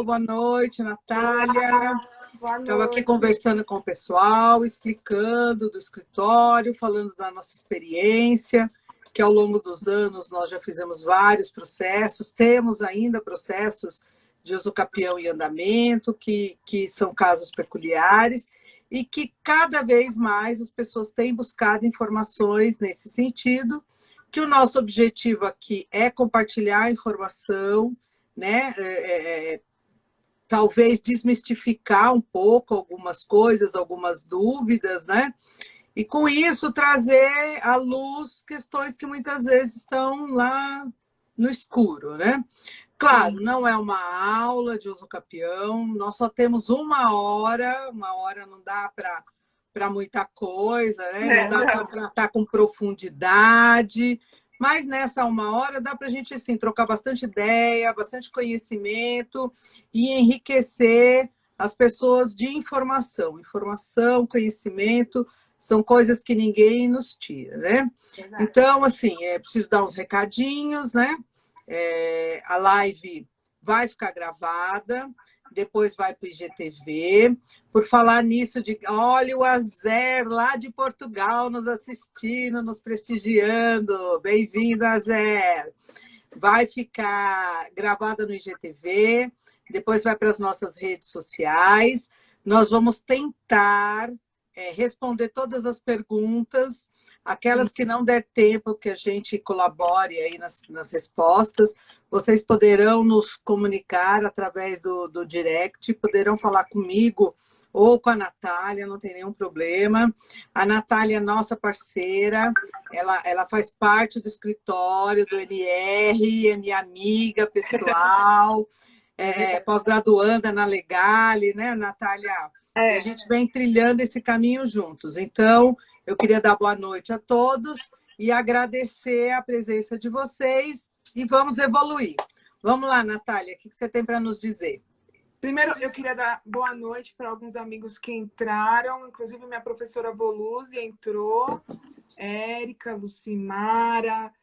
boa noite, Natália. Boa Estava aqui noite. conversando com o pessoal, explicando do escritório, falando da nossa experiência, que ao longo dos anos nós já fizemos vários processos, temos ainda processos de uso capião em andamento, que são casos peculiares, e que cada vez mais as pessoas têm buscado informações nesse sentido, que o nosso objetivo aqui é compartilhar a informação, né? Talvez desmistificar um pouco algumas coisas, algumas dúvidas, né? E com isso trazer à luz questões que muitas vezes estão lá no escuro, né? Claro, não é uma aula de uso capião, nós só temos uma hora não dá para muita coisa, né? Não dá para tratar com profundidade, mas nessa uma hora dá para a gente assim, trocar bastante ideia, bastante conhecimento e enriquecer as pessoas de informação. Informação, conhecimento são coisas que ninguém nos tira, né? Verdade. Então, assim, preciso dar uns recadinhos, né? A live vai ficar gravada, depois vai para o IGTV. Por falar nisso, olha o Azer lá de Portugal nos assistindo, nos prestigiando. Bem-vindo, Azer. Vai ficar gravada no IGTV, depois vai para as nossas redes sociais. Nós vamos tentar responder todas as perguntas, aquelas que não der tempo que a gente colabore aí nas respostas, vocês poderão nos comunicar através do direct, poderão falar comigo ou com a Natália, não tem nenhum problema. A Natália é nossa parceira, ela faz parte do escritório do NR, é minha amiga pessoal, pós-graduanda na Legale, né, Natália? E a gente vem trilhando esse caminho juntos. Então, eu queria dar boa noite a todos e agradecer a presença de vocês e vamos evoluir. Vamos lá, Natália, o que você tem para nos dizer? Primeiro, eu queria dar boa noite para alguns amigos que entraram, inclusive minha professora Voluse entrou, Érica, Lucimara,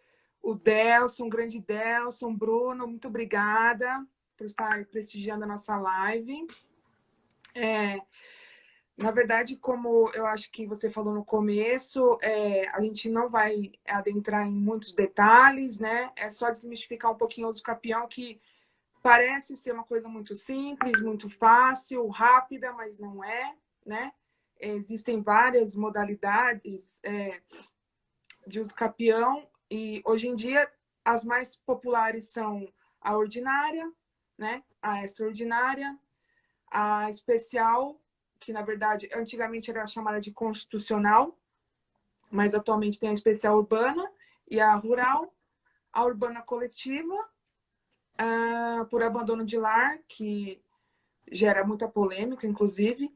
o Delson, o grande Delson, Bruno, muito obrigada por estar prestigiando a nossa live. Na verdade, como eu acho que você falou no começo, a gente não vai adentrar em muitos detalhes, né? É só desmistificar um pouquinho o uso capião, que parece ser uma coisa muito simples, muito fácil, rápida, mas não é, né? Existem várias modalidades de uso capião e, hoje em dia, as mais populares são a ordinária, né? A extraordinária, a especial, que, na verdade, antigamente era chamada de constitucional, mas atualmente tem a especial urbana e a rural, a urbana coletiva, por abandono de lar, que gera muita polêmica, inclusive,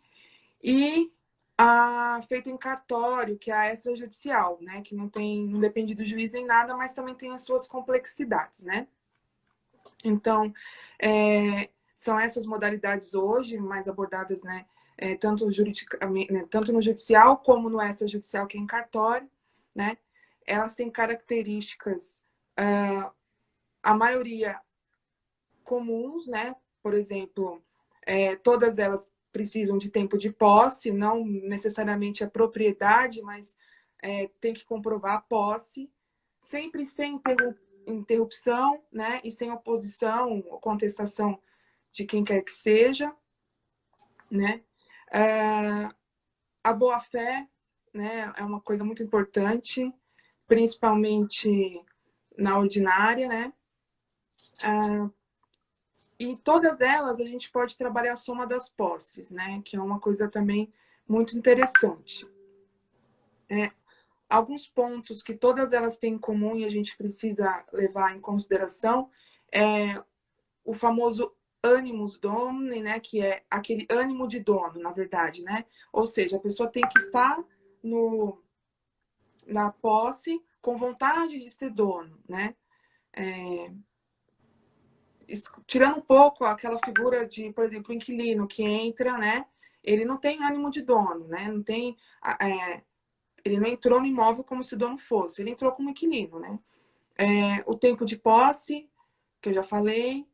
e a feita em cartório, que é a extrajudicial, né? Que não depende do juiz nem nada, mas também tem as suas complexidades, né? Então, são essas modalidades hoje mais abordadas, né? Tanto juridicamente, né? Tanto no judicial como no extrajudicial, que é em cartório, né? Elas têm características, a maioria comuns, né? Por exemplo, todas elas precisam de tempo de posse, não necessariamente a propriedade, mas tem que comprovar a posse, sempre sem interrupção, né? E sem oposição ou contestação de quem quer que seja, né? A boa-fé, né? É uma coisa muito importante, principalmente na ordinária, né? E todas elas a gente pode trabalhar a soma das posses, né? Que é uma coisa também muito interessante. Alguns pontos que todas elas têm em comum e a gente precisa levar em consideração é o famoso animus domini, né? Que é aquele ânimo de dono, na verdade, né? Ou seja, a pessoa tem que estar na posse com vontade de ser dono, né? Tirando um pouco aquela figura de, por exemplo, o inquilino que entra, né? Ele não tem ânimo de dono, né? Não tem, ele não entrou no imóvel como se dono fosse, ele entrou como inquilino, né? O tempo de posse, que eu já falei,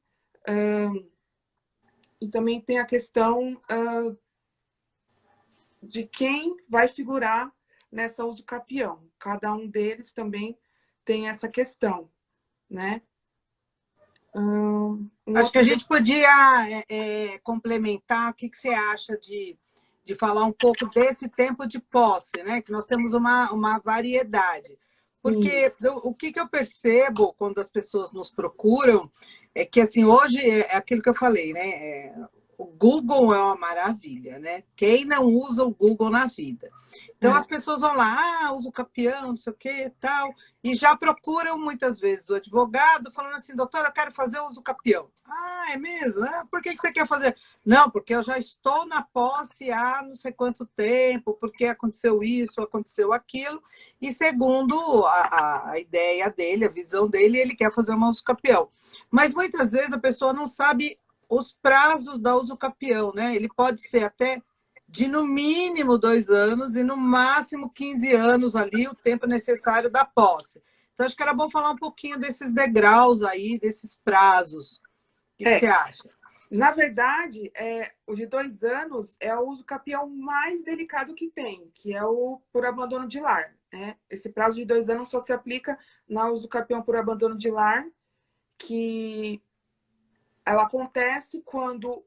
E também tem a questão de quem vai figurar nessa uso capião. Cada um deles também tem essa questão, né? Acho que a gente podia complementar. O que você acha de falar um pouco desse tempo de posse, né? Que nós temos uma variedade. Porque o que eu percebo quando as pessoas nos procuram é que, assim, hoje é aquilo que eu falei, né? O Google é uma maravilha, né? Quem não usa o Google na vida? Então, as pessoas vão lá, usa o capião, não sei o que tal, e já procuram muitas vezes o advogado falando assim, doutora, eu quero fazer uso capião. Ah, é mesmo? Por que você quer fazer? Não, porque eu já estou na posse há não sei quanto tempo, porque aconteceu isso, aconteceu aquilo, e segundo a ideia dele, a visão dele, ele quer fazer uma uso capião. Mas muitas vezes a pessoa não sabe os prazos da uso capião, né? Ele pode ser até de no mínimo 2 anos e no máximo 15 anos ali, o tempo necessário da posse. Então, acho que era bom falar um pouquinho desses degraus aí, desses prazos. O que você acha? Na verdade, o de 2 anos é o uso capião mais delicado que tem, que é o por abandono de lar. Né? Esse prazo de 2 anos só se aplica na uso capião por abandono de lar, que ela acontece quando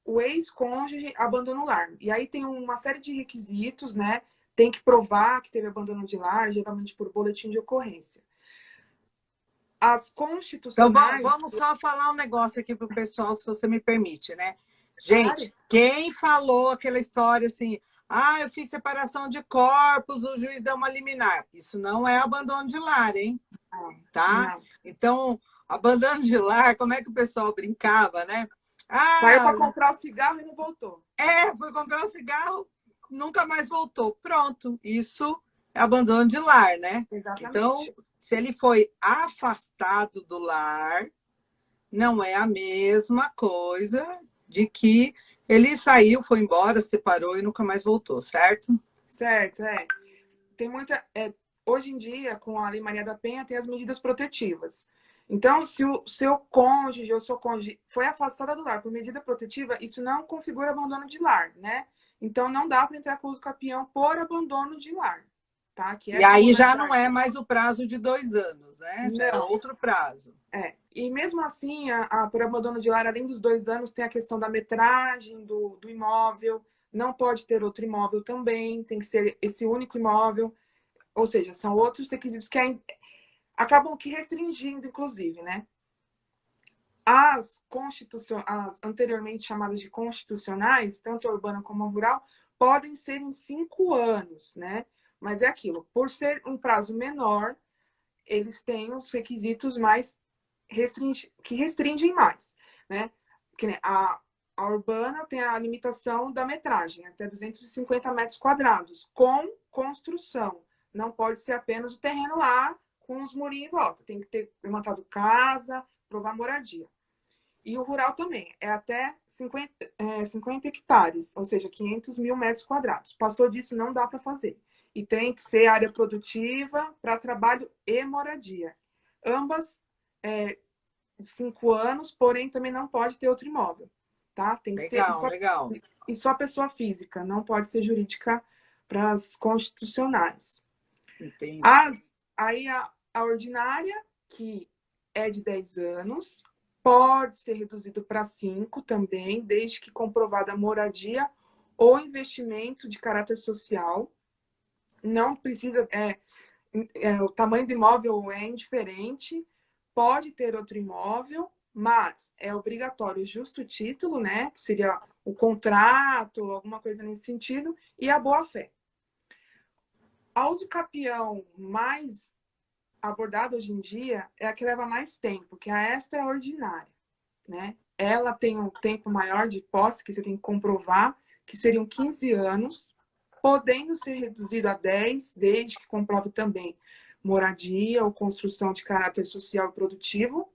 o ex-cônjuge abandona o lar. E aí tem uma série de requisitos, né? Tem que provar que teve abandono de lar, geralmente por boletim de ocorrência. As constitucionais... Então, vamos só falar um negócio aqui para o pessoal, se você me permite, né? Gente, claro. Quem falou aquela história assim, eu fiz separação de corpos, o juiz deu uma liminar. Isso não é abandono de lar, hein? Tá? Não. Então, abandono de lar, como é que o pessoal brincava, né? Saiu para comprar o cigarro e não voltou. Foi comprar o cigarro, nunca mais voltou. Pronto, isso é abandono de lar, né? Exatamente. Então, se ele foi afastado do lar, não é a mesma coisa de que ele saiu, foi embora, separou e nunca mais voltou, certo? Certo, Tem muita... hoje em dia, com a Lei Maria da Penha, tem as medidas protetivas. Então, se o seu cônjuge ou seu cônjuge foi afastada do lar por medida protetiva, isso não configura abandono de lar, né? Então, não dá para entrar com o uso capião por abandono de lar. Tá? Que e aí já não é mais o prazo de 2 anos, né? Já é outro prazo. E mesmo assim, por abandono de lar, além dos 2 anos, tem a questão da metragem do imóvel, não pode ter outro imóvel também, tem que ser esse único imóvel. Ou seja, são outros requisitos que acabam que restringindo, inclusive, né? As anteriormente chamadas de constitucionais, tanto a urbana como a rural, podem ser em 5 anos, né? Mas é aquilo, por ser um prazo menor, eles têm os requisitos mais que restringem mais, né? A urbana tem a limitação da metragem, até 250 metros quadrados, com construção. Não pode ser apenas o terreno lá com os murinhos em volta. Tem que ter levantado casa, provar moradia. E o rural também, é até 50 hectares, ou seja, 500 mil metros quadrados. Passou disso, não dá para fazer. E tem que ser área produtiva para trabalho e moradia. Ambas de 5 anos, porém também não pode ter outro imóvel. Tá? Tem que ser legal. E só pessoa física, não pode ser jurídica para as constitucionais. Entendi. Aí a ordinária, que é de 10 anos, pode ser reduzido para 5 também, desde que comprovada a moradia ou investimento de caráter social. Não precisa... o tamanho do imóvel é indiferente, pode ter outro imóvel, mas é obrigatório o justo título, né? Que seria o contrato, alguma coisa nesse sentido, e a boa-fé. A uso capião mais abordada hoje em dia é a que leva mais tempo, que é a extraordinária, né? Ela tem um tempo maior de posse, que você tem que comprovar, que seriam 15 anos, podendo ser reduzido a 10, desde que comprove também moradia ou construção de caráter social e produtivo.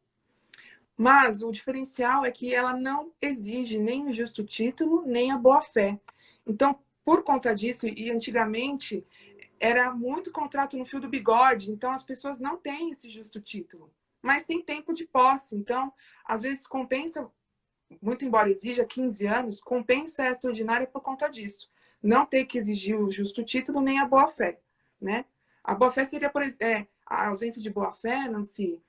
Mas o diferencial é que ela não exige nem o justo título, nem a boa-fé. Então, por conta disso, e antigamente era muito contrato no fio do bigode, então as pessoas não têm esse justo título, mas tem tempo de posse. Então, às vezes compensa muito embora exija 15 anos, compensa a extraordinária por conta disso. Não ter que exigir o justo título nem a boa-fé, né? A boa-fé seria, por exemplo, a ausência de boa-fé, Nancy,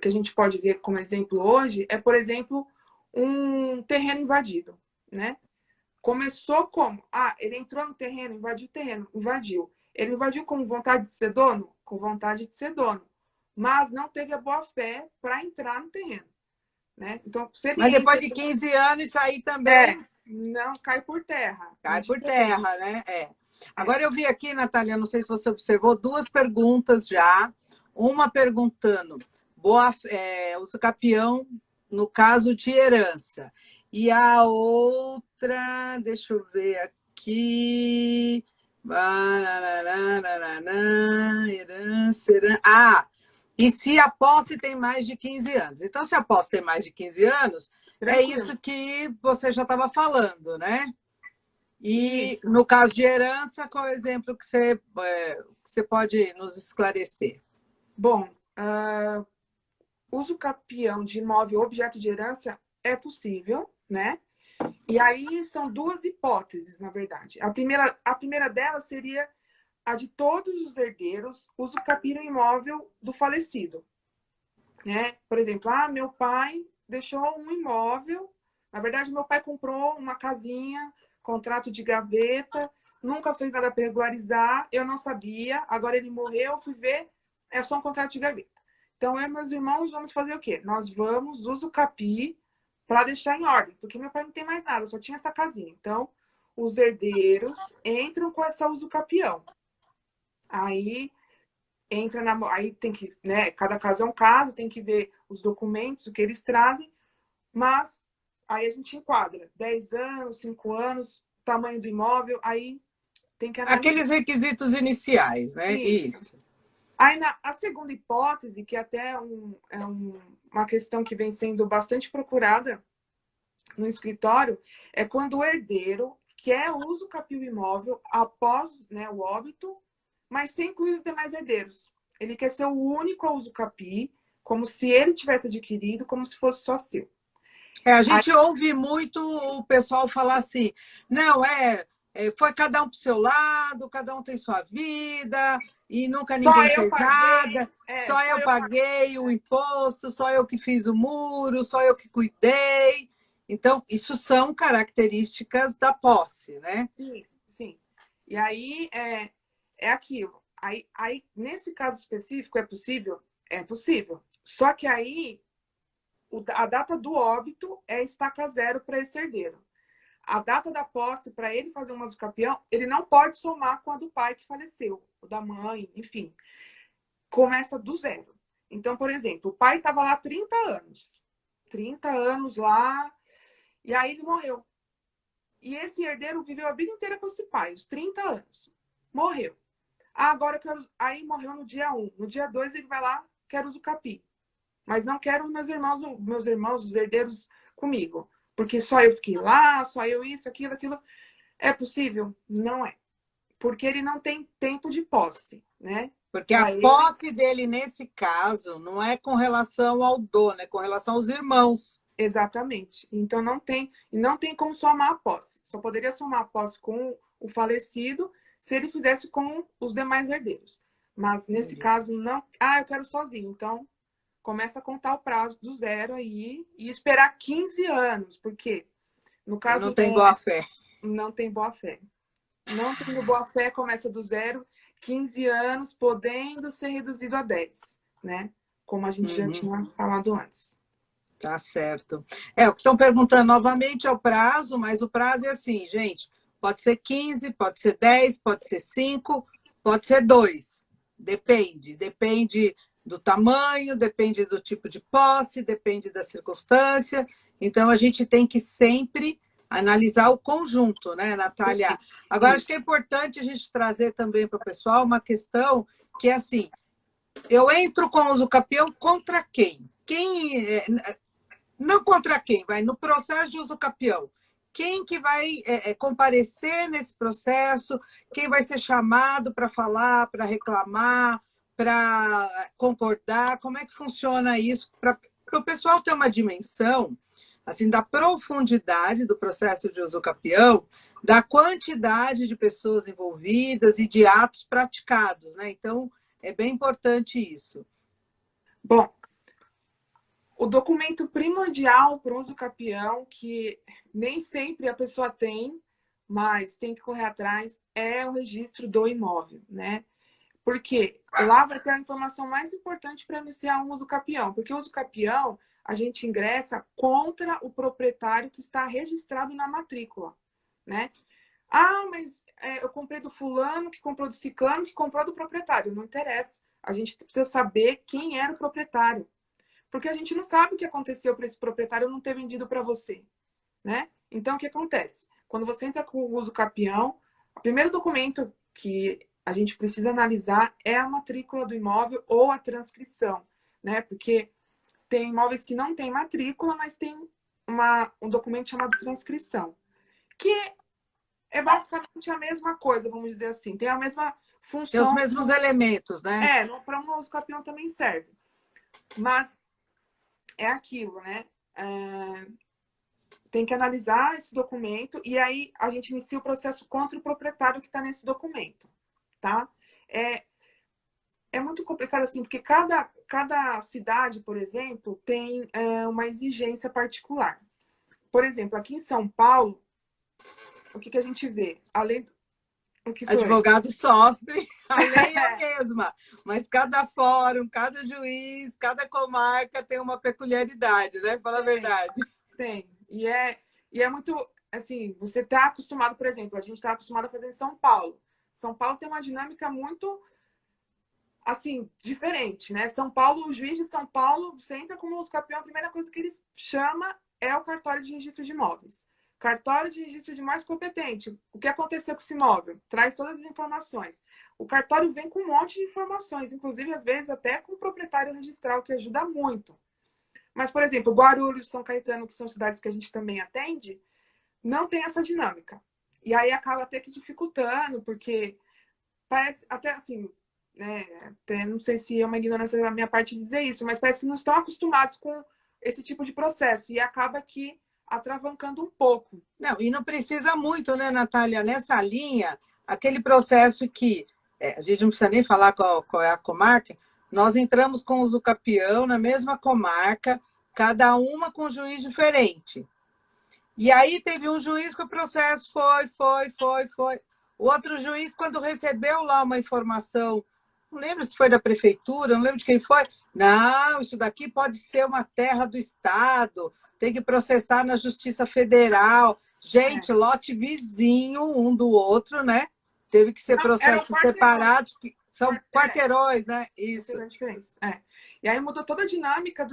que a gente pode ver como exemplo hoje, é, por exemplo, um terreno invadido, né? Começou como? Ah, ele entrou no terreno, invadiu o terreno, invadiu. Ele invadiu com vontade de ser dono? Com vontade de ser dono. Mas não teve a boa-fé para entrar no terreno, né? Então, se ele Mas depois entra... de 15 anos, isso aí também não, cai por terra. cai por terra, né? Agora eu vi aqui, Natália, não sei se você observou, duas perguntas já. Uma perguntando, uso capião no caso de herança. E a outra, deixa eu ver aqui. Herança. E se a posse tem mais de 15 anos? Então, se a posse tem mais de 15 anos, Tranquilo. é isso que você já estava falando, né? E isso. no caso de herança, qual é o exemplo que você pode nos esclarecer? Bom, uso capião de imóvel objeto de herança é possível, né? E aí são duas hipóteses, na verdade. A primeira delas seria a de todos os herdeiros uso capião imóvel do falecido, né? Por exemplo, meu pai deixou um imóvel, na verdade, meu pai comprou uma casinha, contrato de gaveta, nunca fez nada para regularizar, eu não sabia, agora ele morreu, fui ver, é só um contrato de gaveta. Então, eu e meus irmãos vamos fazer o quê? Nós vamos uso capi para deixar em ordem, porque meu pai não tem mais nada, só tinha essa casinha. Então, os herdeiros entram com essa uso capião. Aí aí tem que, né, cada caso é um caso, tem que ver os documentos, o que eles trazem, mas aí a gente enquadra 10 anos, 5 anos, tamanho do imóvel, aí tem que analisar. Aqueles requisitos iniciais, né? Isso. Aí a segunda hipótese, que até uma questão que vem sendo bastante procurada no escritório, é quando o herdeiro quer uso capil imóvel após, né, o óbito, mas sem incluir os demais herdeiros. Ele quer ser o único a uso capi, como se ele tivesse adquirido, como se fosse só seu. A gente ouve muito o pessoal falar assim, não, foi cada um para o seu lado, cada um tem sua vida, e nunca ninguém fez nada, só eu paguei o imposto, só eu que fiz o muro, só eu que cuidei. Então, isso são características da posse, né? Sim, sim. E aí é aquilo. Aí, nesse caso específico, é possível? É possível. Só que aí, a data do óbito é estaca zero para esse herdeiro. A data da posse, para ele fazer um usucapião, ele não pode somar com a do pai que faleceu, ou da mãe, enfim. Começa do zero. Então, por exemplo, o pai estava lá 30 anos. 30 anos lá, e aí ele morreu. E esse herdeiro viveu a vida inteira com esse pai, os 30 anos. Morreu. Agora eu quero. Aí morreu no dia 1. No dia 2 ele vai lá, quero usucapi. Mas não quero meus irmãos, os herdeiros comigo. Porque só eu fiquei lá, só eu isso, aquilo. É possível? Não é. Porque ele não tem tempo de posse, né? Porque a posse dele, nesse caso, não é com relação ao dono, é com relação aos irmãos. Exatamente. Então não tem como somar a posse. Só poderia somar a posse com o falecido se ele fizesse com os demais herdeiros. Mas nesse caso não. Eu quero sozinho. Então começa a contar o prazo do zero aí e esperar 15 anos, porque no caso não tem boa fé. Não tem boa fé. Não tendo boa fé, começa do zero, 15 anos, podendo ser reduzido a 10, né? Como a gente já tinha falado antes. Tá certo. O que estão perguntando novamente é o prazo, mas o prazo é assim, gente, pode ser 15, pode ser 10, pode ser 5, pode ser 2. Depende do tamanho, depende do tipo de posse, depende da circunstância. Então, a gente tem que sempre analisar o conjunto, né, Natália? Agora, acho que é importante a gente trazer também para o pessoal uma questão que é assim, eu entro com o usucapião contra quem? Não contra quem, vai no processo de usucapião. Quem que vai comparecer nesse processo? Quem vai ser chamado para falar, para reclamar, para concordar? Como é que funciona isso? Para o pessoal ter uma dimensão assim, da profundidade do processo de uso capião, da quantidade de pessoas envolvidas e de atos praticados, né? Então, é bem importante isso. Bom, o documento primordial para o uso capião, que nem sempre a pessoa tem, mas tem que correr atrás, é o registro do imóvel, né? Porque lá vai ter a informação mais importante para iniciar um uso capião. Porque o uso capião, a gente ingressa contra o proprietário que está registrado na matrícula, né? Ah, mas eu comprei do fulano, que comprou do ciclano, que comprou do proprietário. Não interessa. A gente precisa saber quem era o proprietário. Porque a gente não sabe o que aconteceu para esse proprietário não ter vendido para você, né? Então, o que acontece? Quando você entra com o uso capião, o primeiro documento que a gente precisa analisar é a matrícula do imóvel ou a transcrição, né? Porque tem imóveis que não tem matrícula, mas tem um documento chamado transcrição, que é basicamente a mesma coisa, vamos dizer assim. Tem a mesma Tem os função. mesmos elementos, né? Para um uso capião também serve. Mas é aquilo, né? Tem que analisar esse documento e aí a gente inicia o processo contra o proprietário que está nesse documento, tá? É muito complicado assim, porque cada cidade, por exemplo, tem uma exigência particular. Por exemplo, aqui em São Paulo, o que a gente vê? Além do... O que foi? Advogado sofre, a lei é a mesma, mas cada fórum, cada juiz, cada comarca tem uma peculiaridade, né? Fala a verdade. Tem. E é muito, assim, você está acostumado, por exemplo, a gente está acostumado a fazer em São Paulo. São Paulo tem uma dinâmica muito, assim, diferente, né? São Paulo, o juiz de São Paulo, você entra como uso capião, a primeira coisa que ele chama é o cartório de registro de imóveis. Cartório de registro de imóveis competente. O que aconteceu com esse imóvel? Traz todas as informações. O cartório vem com um monte de informações, inclusive, às vezes, até com o proprietário registral, que ajuda muito. Mas, por exemplo, Guarulhos, São Caetano, que são cidades que a gente também atende, não tem essa dinâmica. E aí acaba até que dificultando, porque parece, até assim, né, até não sei se é uma ignorância da minha parte dizer isso, mas parece que não estão acostumados com esse tipo de processo e acaba que atravancando um pouco. Não, e não precisa muito, né, Natália? Nessa linha, aquele processo que a gente não precisa nem falar qual é a comarca, nós entramos com o usucapião na mesma comarca, cada uma com um juiz diferente. E aí teve um juiz que o processo foi. O outro juiz, quando recebeu lá uma informação, não lembro se foi da prefeitura, não lembro de quem foi, não, isso daqui pode ser uma terra do Estado, tem que processar na Justiça Federal. Gente, lote vizinho um do outro, né? Teve que ser processos separados, que são quarteirões, né? Isso. E aí mudou toda a dinâmica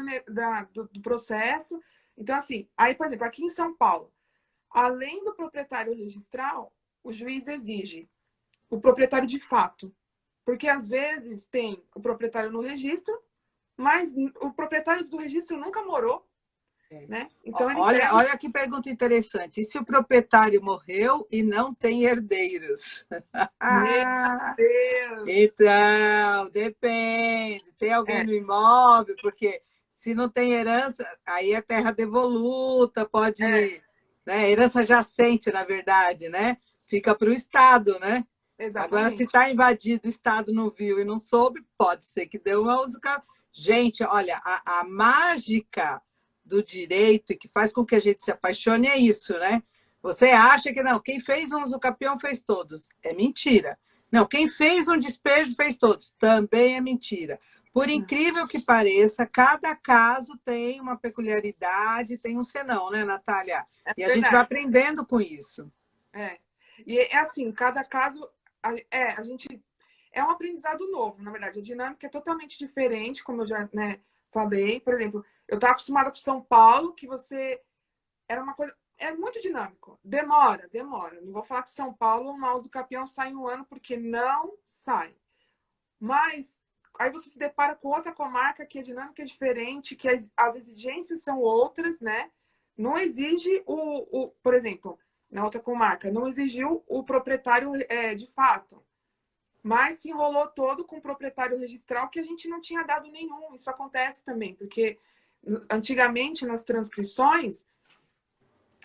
do processo. Então, assim, aí, por exemplo, aqui em São Paulo, além do proprietário registral, o juiz exige o proprietário de fato. Porque, às vezes, tem o proprietário no registro, mas o proprietário do registro nunca morou. Né? Então, olha que pergunta interessante. E se o proprietário morreu e não tem herdeiros? Meu Deus! Então, depende. Tem alguém no imóvel, porque se não tem herança, aí é terra devoluta, pode... Né? Herança jacente, na verdade, né? Fica para o Estado, né? Exatamente. Agora, se está invadido, o Estado não viu e não soube, pode ser que deu uma uso... Gente, olha, a mágica do direito e que faz com que a gente se apaixone é isso, né? Você acha que não, quem fez um usucapião fez todos. É mentira. Não, quem fez um despejo fez todos. Também é mentira. Por incrível que pareça, cada caso tem uma peculiaridade, tem um senão, né, Natália? E a gente vai aprendendo com isso. E é assim, cada caso, a gente é um aprendizado novo, na verdade. A dinâmica é totalmente diferente, como eu já, né, falei. Por exemplo, eu estava acostumada com São Paulo, que você era uma coisa. É muito dinâmico. Demora. Não vou falar que São Paulo, o usucapião sai em um ano, porque não sai. Mas aí você se depara com outra comarca que a dinâmica é diferente, que as exigências são outras, né? Não exige por exemplo, na outra comarca, não exigiu o proprietário de fato. Mas se enrolou todo com o proprietário registral que a gente não tinha dado nenhum. Isso acontece também, porque antigamente nas transcrições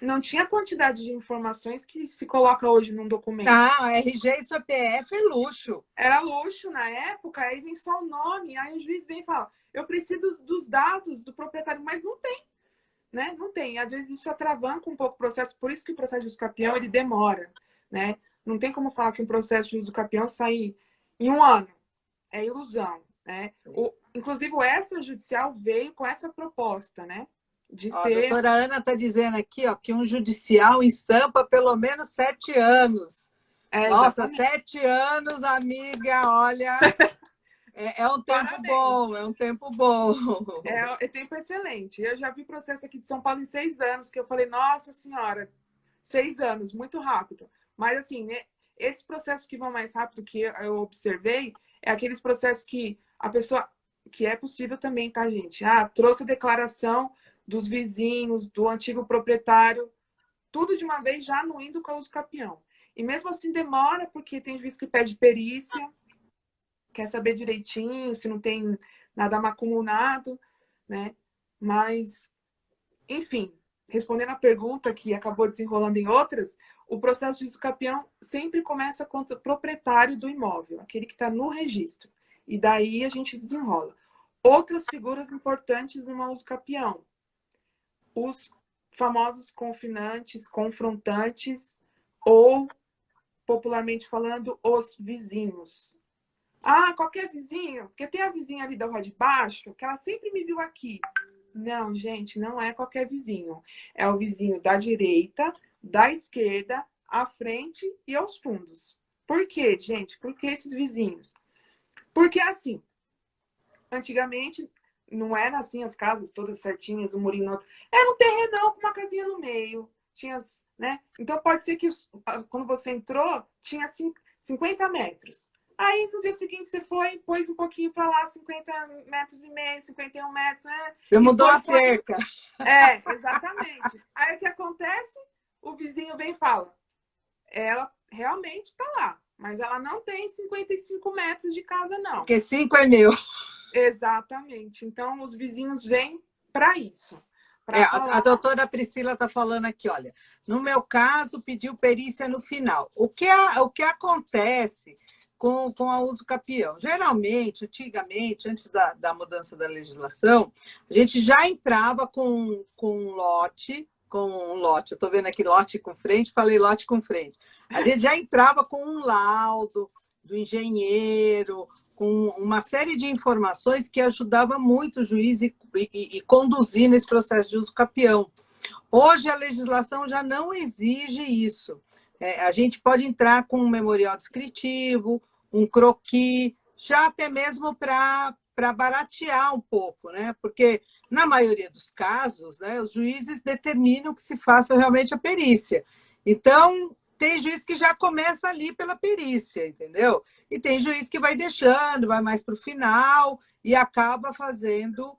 não tinha quantidade de informações que se coloca hoje num documento. Ah, RG e CPF é luxo. Era luxo na época, aí vem só o nome, aí o juiz vem e fala, eu preciso dos dados do proprietário, mas não tem, né? Não tem. Às vezes isso atravanca um pouco o processo, por isso que o processo de usucapião, ele demora, né? Não tem como falar que um processo de usucapião sai em um ano. É ilusão, né? Inclusive o extrajudicial veio com essa proposta, né? De Ó, a ser... doutora Ana está dizendo aqui, ó, que um judicial em Sampa pelo menos 7 anos. Nossa, exatamente. 7 anos, amiga, olha, é um tempo Parabéns. bom, é um tempo bom. É tempo excelente. Eu já vi processo aqui de São Paulo em 6 anos, que eu falei, nossa senhora, 6 anos, muito rápido. Mas assim, né, esses processos que vão mais rápido que eu observei, é aqueles processos que a pessoa, que é possível também, tá, gente? Ah, trouxe a declaração dos vizinhos, do antigo proprietário, tudo de uma vez já no indo com o uso capião. E mesmo assim demora, porque tem juiz que pede perícia, quer saber direitinho se não tem nada macunado, né? Mas, enfim, respondendo a pergunta que acabou desenrolando em outras, o processo de usucapião sempre começa contra o proprietário do imóvel, aquele que está no registro. E daí a gente desenrola. Outras figuras importantes no usucapião. Os famosos confinantes, confrontantes, ou, popularmente falando, os vizinhos. Ah, qualquer vizinho, porque tem a vizinha ali da rua de baixo, que ela sempre me viu aqui. Não, gente, não é qualquer vizinho. É o vizinho da direita, da esquerda, à frente e aos fundos. Por quê, gente? Por que esses vizinhos? Porque assim, antigamente não era assim as casas todas certinhas, um murinho no outro. Era um terrenão com uma casinha no meio. Tinha, né? Então pode ser que quando você entrou, tinha 50 metros. Aí no dia seguinte você foi, pôs um pouquinho para lá, 50 metros e meio, 51 metros, né? Você E mudou foi a cerca. exatamente. Aí o que acontece? O vizinho vem e fala: ela realmente está lá, mas ela não tem 55 metros de casa, não. Porque 5 é meu. Exatamente. Então, os vizinhos vêm para isso. É, Para a falar. doutora Priscila está falando aqui, olha, no meu caso, pediu perícia no final. O que acontece com a uso capião? Geralmente, antigamente, antes da mudança da legislação, a gente já entrava com um lote, eu estou vendo aqui lote com frente, falei lote com frente. A gente já entrava com um laudo do engenheiro, com uma série de informações que ajudava muito o juiz e conduzir nesse processo de uso capião. Hoje a legislação já não exige isso. A gente pode entrar com um memorial descritivo, um croquis, já até mesmo para baratear um pouco, né? Porque, na maioria dos casos, né, os juízes determinam que se faça realmente a perícia. Então, tem juiz que já começa ali pela perícia, entendeu? E tem juiz que vai deixando, vai mais para o final e acaba fazendo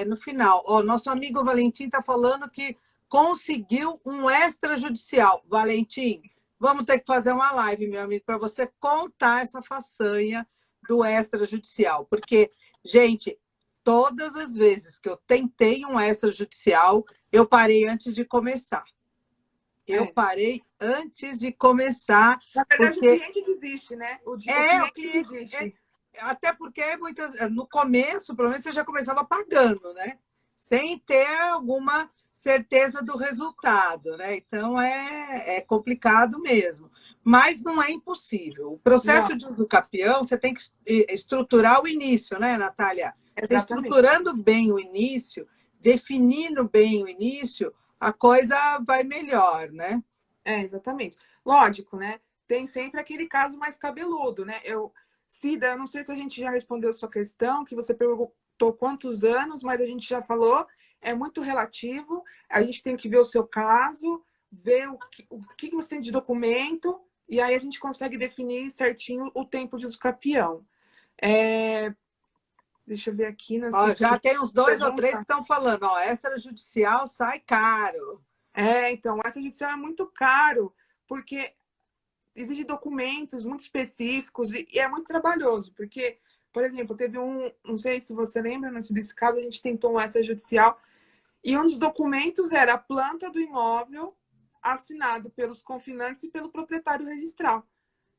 no final. Ó, nosso amigo Valentim está falando que conseguiu um extrajudicial. Valentim, vamos ter que fazer uma live, meu amigo, para você contar essa façanha do extrajudicial. Porque, gente, todas as vezes que eu tentei um extrajudicial, eu parei antes de começar. Eu parei antes de começar. Na verdade, porque o cliente desiste, né? O o cliente cliente. desiste. Até porque no começo, pelo menos, você já começava pagando, né? Sem ter alguma certeza do resultado, né? Então é complicado mesmo. Mas não é impossível. O processo Não, de uso capião, você tem que estruturar o início, né, Natália? Você exatamente. estruturando bem o início, definindo bem o início, a coisa vai melhor, né? Exatamente. Lógico, né? Tem sempre aquele caso mais cabeludo, né? Cida, eu não sei se a gente já respondeu a sua questão, que você perguntou quantos anos, mas a gente já falou, é muito relativo. A gente tem que ver o seu caso, ver o que você tem de documento, e aí a gente consegue definir certinho o tempo de uso capião. Deixa eu ver aqui na Ó, já sequência. tem uns 2 ou 3 que estão falando, ó, extrajudicial sai caro. Então, essa judicial é muito caro, porque exige documentos muito específicos e é muito trabalhoso, porque, por exemplo, teve não sei se você lembra, desse caso, a gente tentou essa judicial E um dos documentos era a planta do imóvel assinado pelos confinantes e pelo proprietário registral,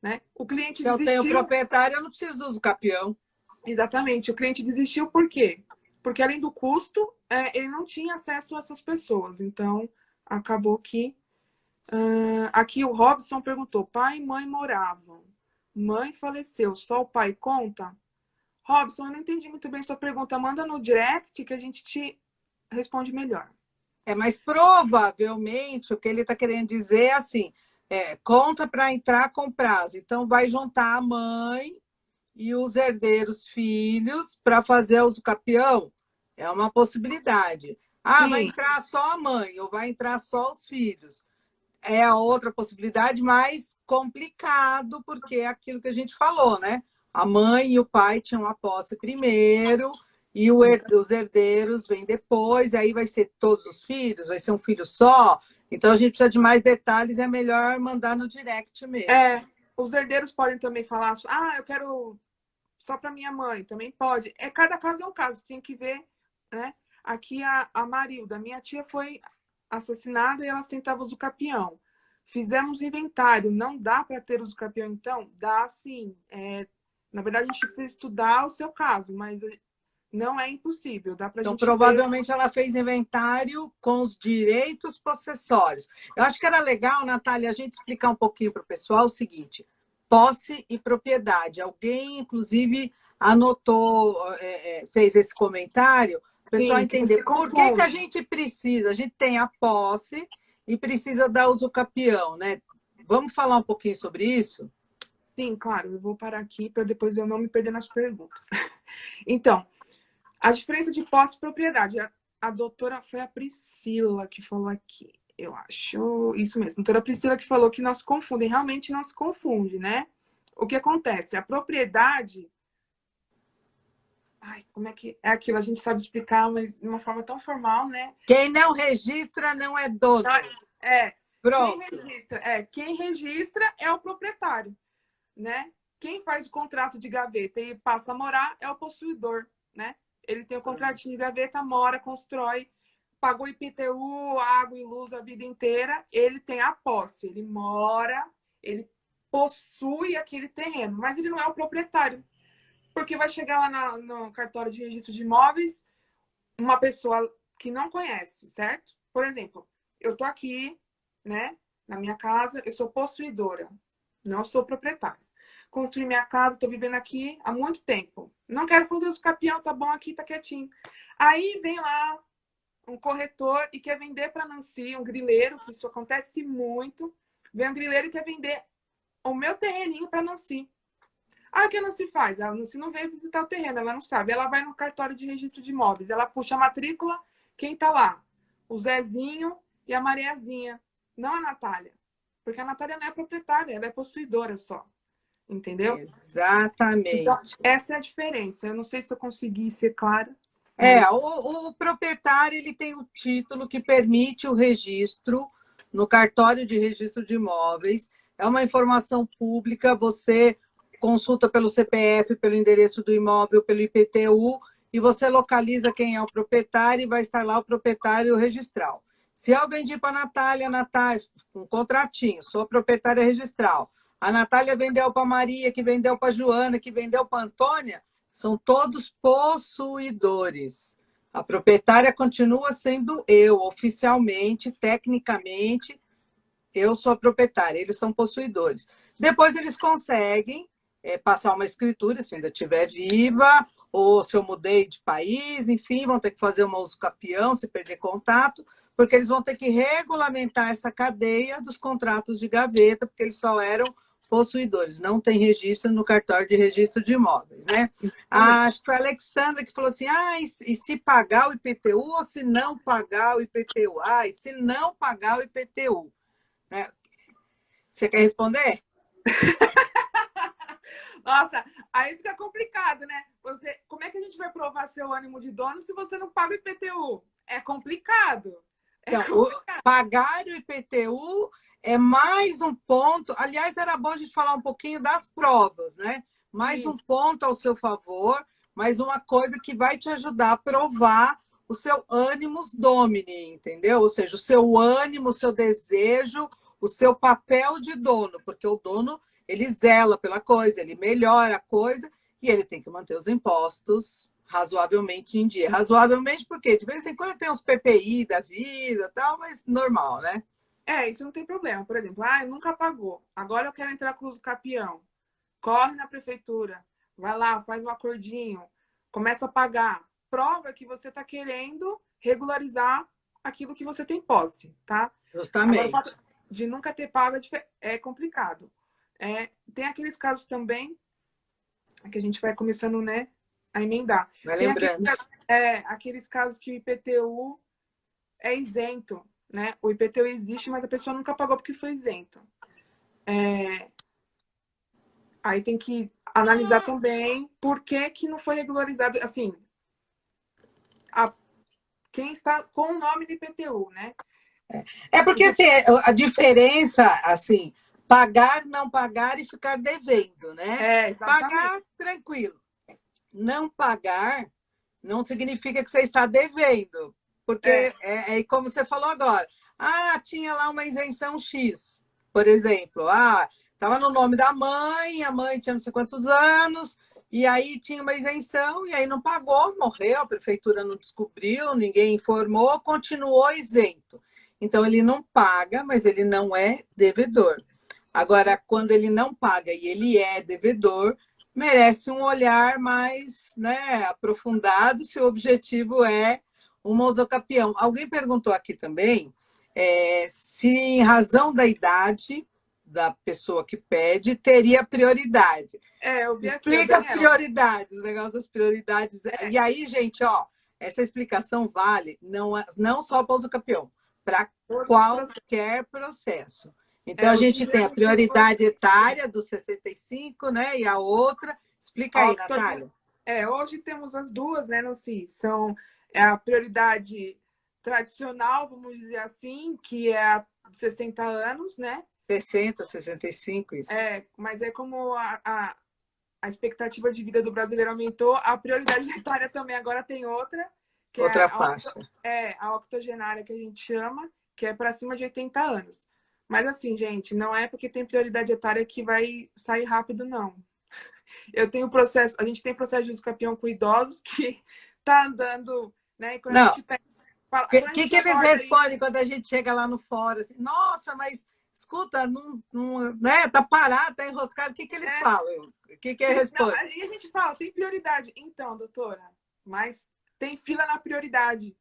né? O cliente Se eu tenho desistiu. proprietário, eu não preciso do usucapião. Exatamente. O cliente desistiu por quê? Porque além do custo, ele não tinha acesso a essas pessoas. Então, acabou que... aqui o Robson perguntou, pai e mãe moravam. Mãe faleceu, só o pai conta? Robson, eu não entendi muito bem sua pergunta. Manda no direct que a gente te responde melhor. Mas provavelmente o que ele está querendo dizer é assim, conta para entrar com prazo. Então, vai juntar a mãe e os herdeiros filhos para fazer o usucapião. É uma possibilidade. Ah, vai Sim. entrar só a mãe ou vai entrar só os filhos. É a outra possibilidade, mais complicado, porque é aquilo que a gente falou, né? A mãe e o pai tinham a posse primeiro, e os herdeiros vêm depois, aí vai ser todos os filhos, vai ser um filho só. Então, a gente precisa de mais detalhes, é melhor mandar no direct mesmo. Os herdeiros podem também falar, eu quero só para minha mãe, também pode. Cada caso é um caso, tem que ver, né? Aqui a Marilda, minha tia foi assassinada e ela sentava usucapião. Fizemos inventário, não dá para ter usucapião então? Dá sim. Na verdade, a gente precisa estudar o seu caso, mas não é impossível. Dá para a Então, gente provavelmente, ela fez inventário com os direitos possessórios. Eu acho que era legal, Natália, a gente explicar um pouquinho para o pessoal o seguinte: posse e propriedade. Alguém, inclusive, anotou, fez esse comentário, o pessoal Sim, que não entender se por que a confunde. gente precisa. A gente tem a posse e precisa dar usucapião, né? Vamos falar um pouquinho sobre isso? Sim, claro. Eu vou parar aqui para depois eu não me perder nas perguntas. Então, a diferença de posse e propriedade. A doutora foi a Priscila que falou aqui, eu acho. Isso mesmo. A doutora Priscila que falou que não se confundem. Realmente não se confunde, né? O que acontece? A propriedade... Ai, como é que é aquilo? A gente sabe explicar, mas de uma forma tão formal, né? Quem não registra não é dono. Pronto. Quem registra é o proprietário, né? Quem faz o contrato de gaveta e passa a morar é o possuidor, né? Ele tem o contratinho de gaveta, mora, constrói, pagou IPTU, água e luz a vida inteira, ele tem a posse, ele mora, ele possui aquele terreno, mas ele não é o proprietário. Porque vai chegar lá no cartório de registro de imóveis uma pessoa que não conhece, certo? Por exemplo, eu tô aqui, né, na minha casa, eu sou possuidora, não sou proprietária. Construí minha casa, tô vivendo aqui há muito tempo. Não quero fazer os capião, tá bom aqui, tá quietinho. Aí vem lá um corretor e quer vender para Nancy, um grileiro, que isso acontece muito. Vem um grileiro e quer vender o meu terreninho para Nancy. O que a Nancy faz? A Nancy não veio visitar o terreno, ela não sabe. Ela vai no cartório de registro de imóveis, ela puxa a matrícula, quem tá lá? O Zezinho e a Mariazinha, não a Natália. Porque a Natália não é proprietária, ela é possuidora só. Entendeu? Exatamente. Então, essa é a diferença. Eu não sei se eu consegui ser clara. Mas... o proprietário ele tem o título que permite o registro no cartório de registro de imóveis. É uma informação pública, você consulta pelo CPF, pelo endereço do imóvel, pelo IPTU, e você localiza quem é o proprietário e vai estar lá o proprietário registral. Se eu vendi para a Natália, um contratinho, sou proprietária registral. A Natália vendeu para a Maria, que vendeu para a Joana, que vendeu para a Antônia, são todos possuidores. A proprietária continua sendo eu, oficialmente, tecnicamente, eu sou a proprietária, eles são possuidores. Depois eles conseguem passar uma escritura, se ainda estiver viva, ou se eu mudei de país, enfim, vão ter que fazer uma usucapião, se perder contato, porque eles vão ter que regulamentar essa cadeia dos contratos de gaveta, porque eles só eram possuidores, não tem registro no cartório de registro de imóveis, né? Acho que foi a Alexandra que falou assim, e se pagar o IPTU ou se não pagar o IPTU? E se não pagar o IPTU? Né? Você quer responder? Nossa, aí fica complicado, né? Como é que a gente vai provar seu ânimo de dono se você não paga o IPTU? É complicado. Pagar o IPTU é mais um ponto. Aliás, era bom a gente falar um pouquinho das provas, né? Mais um ponto ao seu favor, mais uma coisa que vai te ajudar a provar o seu animus domini, entendeu? Ou seja, o seu ânimo, o seu desejo, o seu papel de dono, porque o dono, ele zela pela coisa, ele melhora a coisa e ele tem que manter os impostos razoavelmente em dia. Razoavelmente porque de vez em quando tem os PPI da vida, tal, mas normal, né? Isso não tem problema. Por exemplo, nunca pagou. Agora eu quero entrar com o uso capião. Corre na prefeitura, vai lá, faz um acordinho, começa a pagar. Prova que você está querendo regularizar aquilo que você tem posse, tá? Agora, o Justamente. fato de nunca ter pago é complicado. Tem aqueles casos também que a gente vai começando, né, a emendar. Vai Tem lembrando. aqueles casos que o IPTU é isento, né? O IPTU existe, mas a pessoa nunca pagou porque foi isento. Aí tem que analisar também por que não foi regularizado, assim, quem está com o nome de IPTU, né? É porque assim, a diferença, assim, pagar, não pagar e ficar devendo, né? Exatamente. Pagar, tranquilo. Não pagar não significa que você está devendo, porque como você falou agora. Tinha lá uma isenção X, por exemplo. Estava no nome da mãe, a mãe tinha não sei quantos anos, e aí tinha uma isenção, e aí não pagou, morreu, a prefeitura não descobriu, ninguém informou, continuou isento. Então, ele não paga, mas ele não é devedor. Agora, quando ele não paga e ele é devedor, merece um olhar mais, né, aprofundado se o objetivo é um mosocapião. Alguém perguntou aqui também se, em razão da idade da pessoa que pede, teria prioridade. Eu vi aqui, o Explica as Daniel. prioridades, o negócio das prioridades. E aí, gente, essa explicação vale não só para o usucapião, para qualquer processo. Então, a Hoje em gente dia tem a prioridade etária dos 65, né? E a outra. Explica aí, Natália. Hoje temos as duas, né, Nancy? São a prioridade tradicional, vamos dizer assim, que é a de 60 anos, né? 60, 65, isso. Mas como a expectativa de vida do brasileiro aumentou, a prioridade etária também agora tem outra, que outra faixa. A octogenária, que a gente chama, que é para cima de 80 anos. Mas assim, gente, não é porque tem prioridade etária que vai sair rápido, não. A gente tem processo de uso capião com idosos que tá andando, né? E quando não. a gente pega. O que eles respondem quando a gente chega lá no fórum? Assim, nossa, mas escuta, né, tá parado, tá enroscado. O que eles falam? O que eles respondem? Aí a gente fala, tem prioridade. Então, doutora, mas tem fila na prioridade.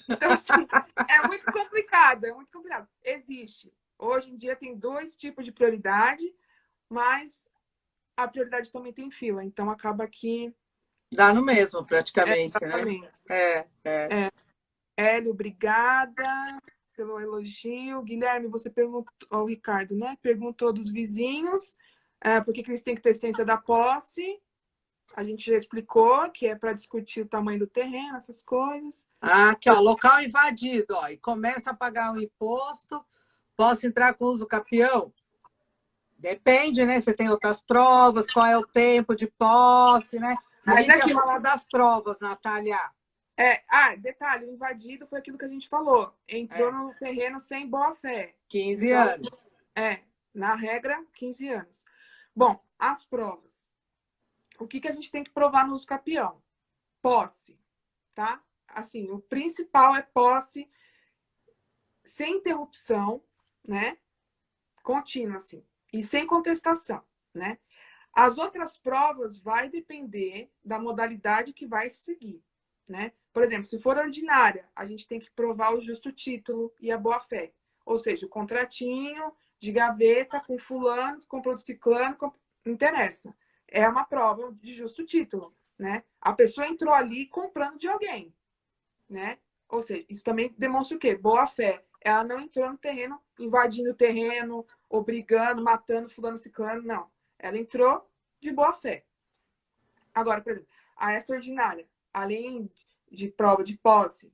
Então, assim, é muito complicado, é muito complicado. Existe. Hoje em dia tem dois tipos de prioridade, mas a prioridade também tem fila. Então, acaba que... Dá no mesmo, praticamente, exatamente. né? Hélio, obrigada pelo elogio. Guilherme, você perguntou, o Ricardo, né? Perguntou dos vizinhos, por que eles têm que ter ciência da posse. A gente já explicou que é para discutir o tamanho do terreno, essas coisas. Aqui, local invadido, e começa a pagar um imposto, posso entrar com uso capião? Depende, né? Você tem outras provas, qual é o tempo de posse, né? A gente ia falar das provas, Natália. Detalhe, o invadido foi aquilo que a gente falou. Entrou no terreno sem boa-fé. 15 anos. Na regra, 15 anos. Bom, as provas. O que a gente tem que provar no uso capião? Posse, tá? Assim, o principal é posse sem interrupção, né? Contínua, assim. E sem contestação, né? As outras provas vai depender da modalidade que vai seguir, né? Por exemplo, se for ordinária, a gente tem que provar o justo título e a boa-fé. Ou seja, o contratinho de gaveta com fulano, que comprou do ciclano, não interessa. É uma prova de justo título, né? A pessoa entrou ali comprando de alguém, né? Ou seja, isso também demonstra o quê? Boa-fé. Ela não entrou no terreno, invadindo o terreno, obrigando, matando fulano, ciclano, não. Ela entrou de boa fé. Agora, por exemplo, a extraordinária, além de prova de posse,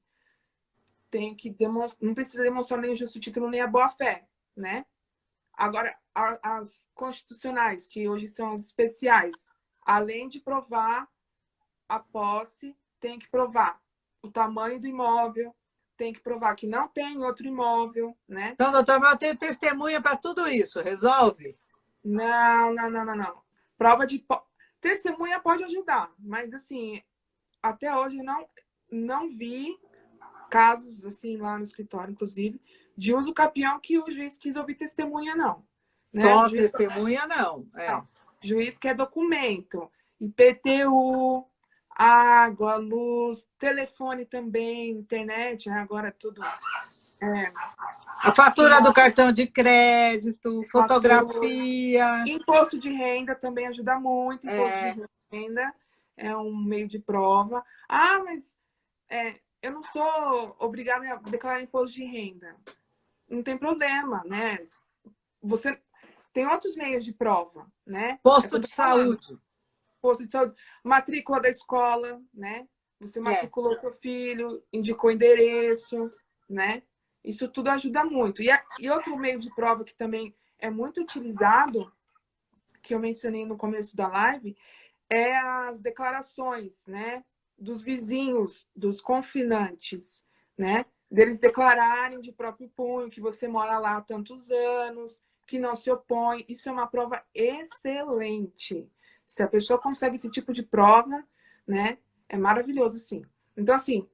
tem que demonstrar, não precisa demonstrar nem o justo título nem a boa fé, né? Agora, as constitucionais, que hoje são as especiais, além de provar a posse, tem que provar o tamanho do imóvel, tem que provar que não tem outro imóvel, né? Então, doutor, mas eu tenho testemunha para tudo isso, resolve? Não. Prova de... Testemunha pode ajudar, mas assim, até hoje não vi casos, assim, lá no escritório, inclusive, de uso capião que o juiz quis ouvir testemunha, não. Né? Só O juiz, testemunha, não. não. O juiz quer documento, IPTU, água, luz, telefone também, internet, né? Agora tudo... A fatura do cartão de crédito, fatura, fotografia. imposto de renda também ajuda muito, imposto de renda é um meio de prova. Ah, mas eu não sou obrigada a declarar imposto de renda. Não tem problema, né? Você tem outros meios de prova, né? Posto de saúde. Posto de saúde. Matrícula da escola, né? Você matriculou seu filho, indicou endereço, né? Isso tudo ajuda muito. E outro meio de prova que também é muito utilizado, que eu mencionei no começo da live, é as declarações, né? Dos vizinhos, dos confinantes, né? Deles declararem de próprio punho que você mora lá há tantos anos, que não se opõe. Isso é uma prova excelente. Se a pessoa consegue esse tipo de prova, né? É maravilhoso, sim. Então, assim,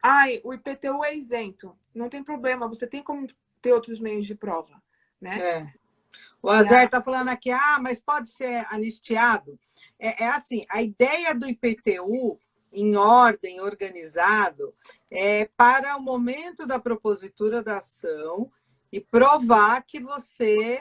o IPTU é isento. Não tem problema, você tem como ter outros meios de prova, né? O Azer está falando aqui, mas pode ser anistiado. É assim, a ideia do IPTU, em ordem, organizado, é para o momento da propositura da ação e provar que você,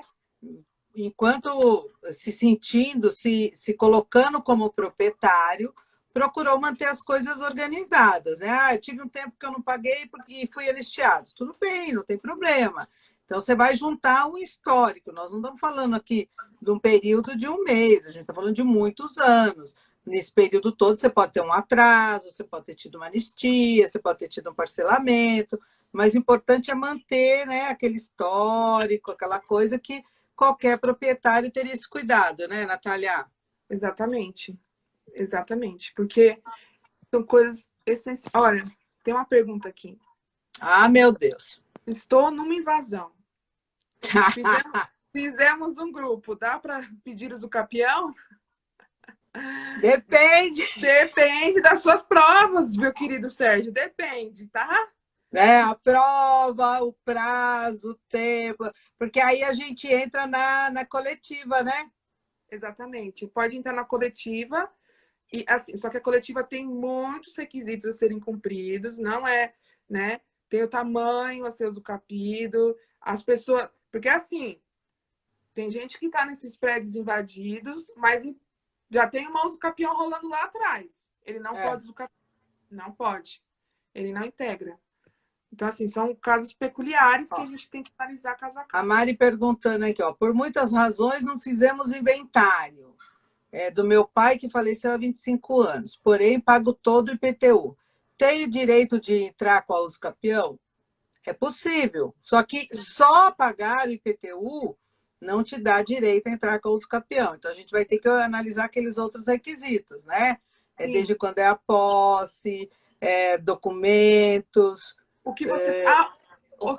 enquanto se sentindo, se colocando como proprietário, procurou manter as coisas organizadas, né? Eu tive um tempo que eu não paguei e fui anistiado. Tudo bem, não tem problema. Então, você vai juntar um histórico. Nós não estamos falando aqui de um período de um mês, a gente está falando de muitos anos. Nesse período todo, você pode ter um atraso, você pode ter tido uma anistia, você pode ter tido um parcelamento, mas o importante é manter, né, aquele histórico, aquela coisa que qualquer proprietário teria esse cuidado, né, Natália? Exatamente. Porque são coisas essenciais. Olha, tem uma pergunta aqui. Meu Deus. Estou numa invasão. Fizemos um grupo. Dá para pedir uso capião? Depende. Depende das suas provas, meu querido Sérgio. Depende, tá? A prova, o prazo, o tempo, porque aí a gente entra na coletiva, né? Exatamente. Pode entrar na coletiva, e assim, só que a coletiva tem muitos requisitos a serem cumpridos, não é, né? Tem o tamanho a ser usucapido, as pessoas. Porque assim, tem gente que está nesses prédios invadidos, mas já tem uma usucapião rolando lá atrás. Ele não pode usucapião. Não pode. Ele não integra. Então, assim, são casos peculiares que a gente tem que analisar caso a caso. A Mari perguntando aqui, por muitas razões não fizemos inventário. Do meu pai, que faleceu há 25 anos, porém pago todo o IPTU. Tenho direito de entrar com a usucapião? É possível, só que só pagar o IPTU não te dá direito a entrar com a usucapião. Então, a gente vai ter que analisar aqueles outros requisitos, né? Desde quando é a posse, documentos... O que você...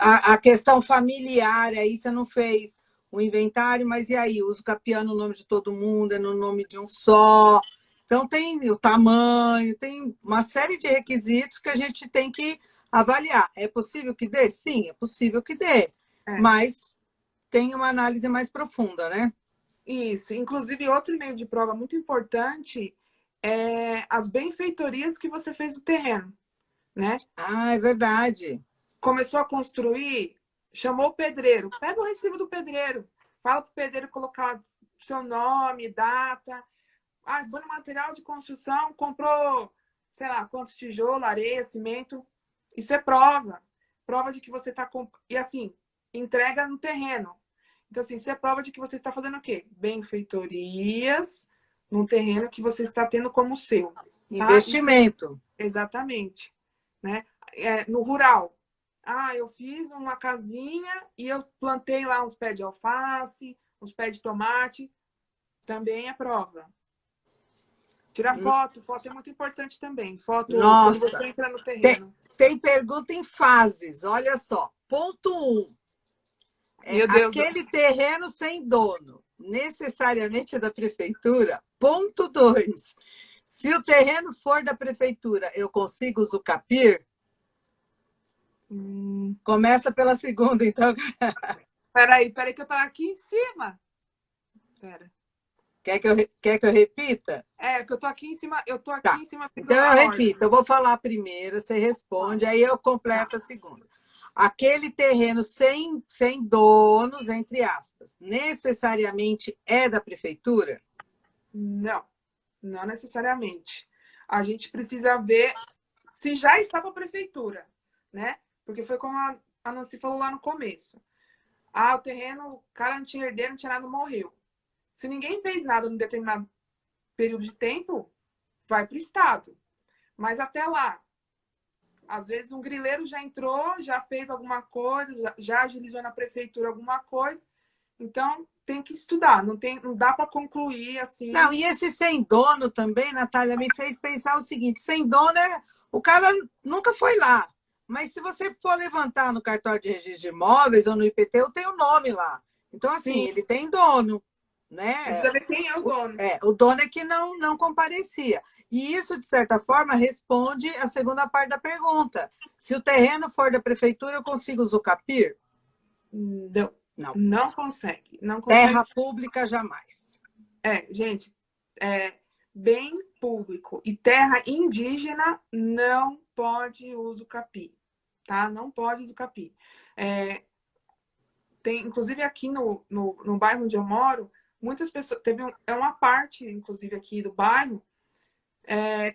A questão familiar, aí você não fez o inventário, mas e aí? Uso capião no nome de todo mundo, é no nome de um só. Então, tem o tamanho, tem uma série de requisitos que a gente tem que avaliar. É possível que dê? Sim, é possível que dê. Mas tem uma análise mais profunda, né? Isso. Inclusive, outro meio de prova muito importante é as benfeitorias que você fez no terreno, né? É verdade. Começou a construir, chamou o pedreiro. Pega o recibo do pedreiro. Fala para o pedreiro colocar seu nome, data. Foi no material de construção, comprou, sei lá, quantos tijolos, areia, cimento. Isso é prova. Prova de que você está... E assim, entrega no terreno. Então, assim, isso é prova de que você está fazendo o quê? Benfeitorias num terreno que você está tendo como seu. Tá? Investimento. Exatamente. Né? No rural. Eu fiz uma casinha e eu plantei lá uns pés de alface, uns pés de tomate. Também é prova. Tirar foto. Foto é muito importante também. Foto quando você entra no terreno. tem pergunta em fases, olha só. Ponto 1. Aquele terreno sem dono, necessariamente é da prefeitura? Ponto 2. Se o terreno for da prefeitura, eu consigo usucapir? Começa pela segunda, então. Peraí, que eu tô aqui em cima. Pera. Quer que eu repita? Que eu tô aqui em cima. Eu tô aqui tá. em cima. Então eu repito. Eu vou falar a primeira, você responde, aí eu completo a segunda. Aquele terreno sem donos, entre aspas, necessariamente é da prefeitura? Não, não necessariamente. A gente precisa ver se já está para a prefeitura, né? Porque foi como a Nancy falou lá no começo. O terreno, o cara não tinha herdeiro, não tinha nada, morreu. Se ninguém fez nada num determinado período de tempo, vai para o Estado. Mas até lá, às vezes um grileiro já entrou, já fez alguma coisa, já agilizou na prefeitura alguma coisa. Então, tem que estudar, não dá para concluir assim. Não, e esse sem dono também, Natália, me fez pensar o seguinte: sem dono, o cara nunca foi lá. Mas se você for levantar no cartório de registro de imóveis ou no IPT, eu tenho o nome lá. Então, assim, ele tem dono, né? Precisa ver quem é o dono. O dono é que não comparecia. E isso, de certa forma, responde a segunda parte da pergunta. Se o terreno for da prefeitura, eu consigo usucapir? Não consegue. Terra pública, jamais. Gente, bem público e terra indígena não pode usucapi, tá? Não pode usucapi. Tem, inclusive aqui no bairro onde eu moro, muitas pessoas, teve uma parte, inclusive aqui do bairro,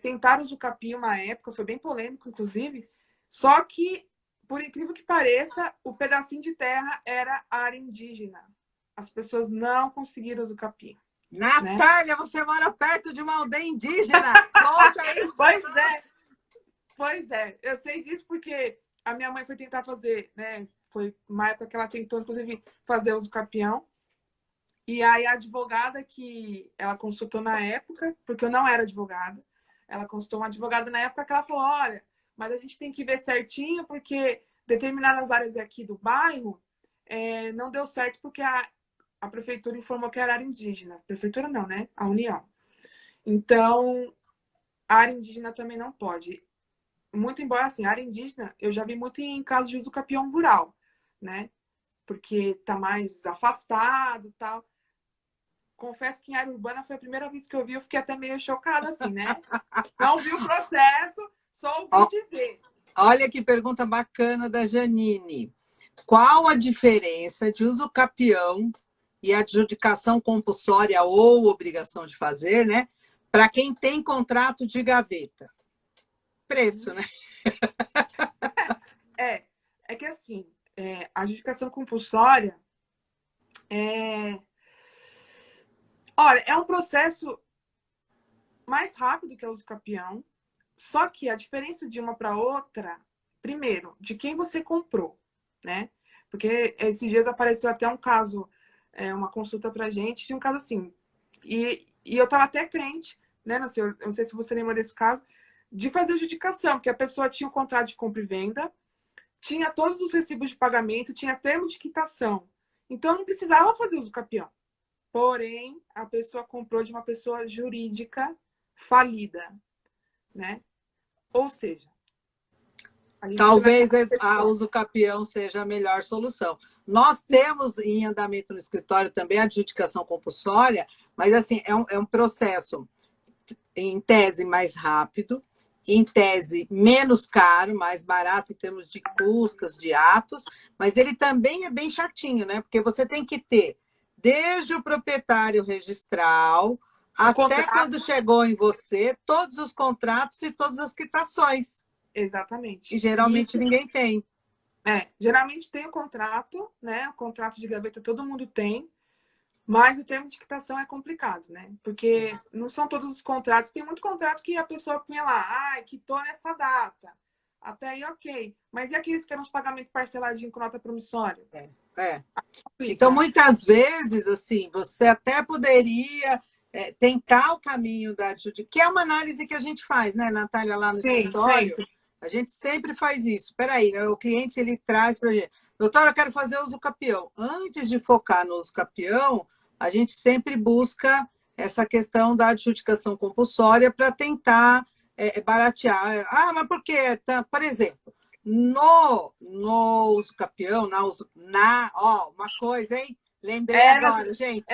tentaram usucapi uma época, foi bem polêmico, inclusive, só que, por incrível que pareça, o pedacinho de terra era área indígena. As pessoas não conseguiram usucapi. Natália, né? Você mora perto de uma aldeia indígena. Conta isso. Pois é. Eu sei disso porque a minha mãe foi tentar fazer, né? Foi uma época que ela tentou, inclusive, fazer usucapião. E aí a advogada que ela consultou na época, porque eu não era advogada, ela consultou uma advogada na época que ela falou, olha, mas a gente tem que ver certinho, porque determinadas áreas aqui do bairro não deu certo porque a prefeitura informou que era área indígena. Prefeitura não, né? A União. Então, a área indígena também não pode. Muito embora, assim, a área indígena, eu já vi muito em casos de usucapião rural, né? Porque tá mais afastado e tal. Confesso que em área urbana foi a primeira vez que eu vi, eu fiquei até meio chocada, assim, né? Não vi o processo, só ouvi dizer. Olha que pergunta bacana da Janine. Qual a diferença de usucapião e adjudicação compulsória ou obrigação de fazer, né? Para quem tem contrato de gaveta? Preço, né? É que assim, a adjudicação compulsória olha, é um processo mais rápido que o usucapião, só que a diferença de uma para outra, primeiro, de quem você comprou, né? Porque esses dias apareceu até um caso, uma consulta pra gente de um caso assim. E eu tava até crente, né? Não sei se você lembra desse caso, de fazer adjudicação, porque a pessoa tinha um contrato de compra e venda, tinha todos os recibos de pagamento, tinha termo de quitação. Então, não precisava fazer usucapião. Porém, a pessoa comprou de uma pessoa jurídica falida, né? Ou seja, talvez a usucapião seja a melhor solução. Nós temos em andamento no escritório também a adjudicação compulsória, mas assim, é um processo, em tese, mais rápido, em tese, menos caro, mais barato em termos de custas, de atos, mas ele também é bem chatinho, né? Porque você tem que ter, desde o proprietário registral, até quando chegou em você, todos os contratos e todas as quitações. Exatamente. E geralmente ninguém tem. Geralmente tem o contrato, né? O contrato de gaveta todo mundo tem, mas o termo de quitação é complicado, né? Porque não são todos os contratos. Tem muito contrato que a pessoa punha lá, quitou nessa data. Até aí, ok. Mas e aqueles que eram os pagamentos parceladinhos com nota promissória? Então, muitas vezes, assim, você até poderia tentar o caminho da adjudicação, que é uma análise que a gente faz, né, Natália, lá no escritório. Sempre. A gente sempre faz isso. Espera aí, né? O cliente ele traz para a gente. Doutora, eu quero fazer uso capião. Antes de focar no uso capião, a gente sempre busca essa questão da adjudicação compulsória para tentar baratear. Ah, mas por quê? Por exemplo, no uso capião, ó, uma coisa, hein? Lembrei agora, gente.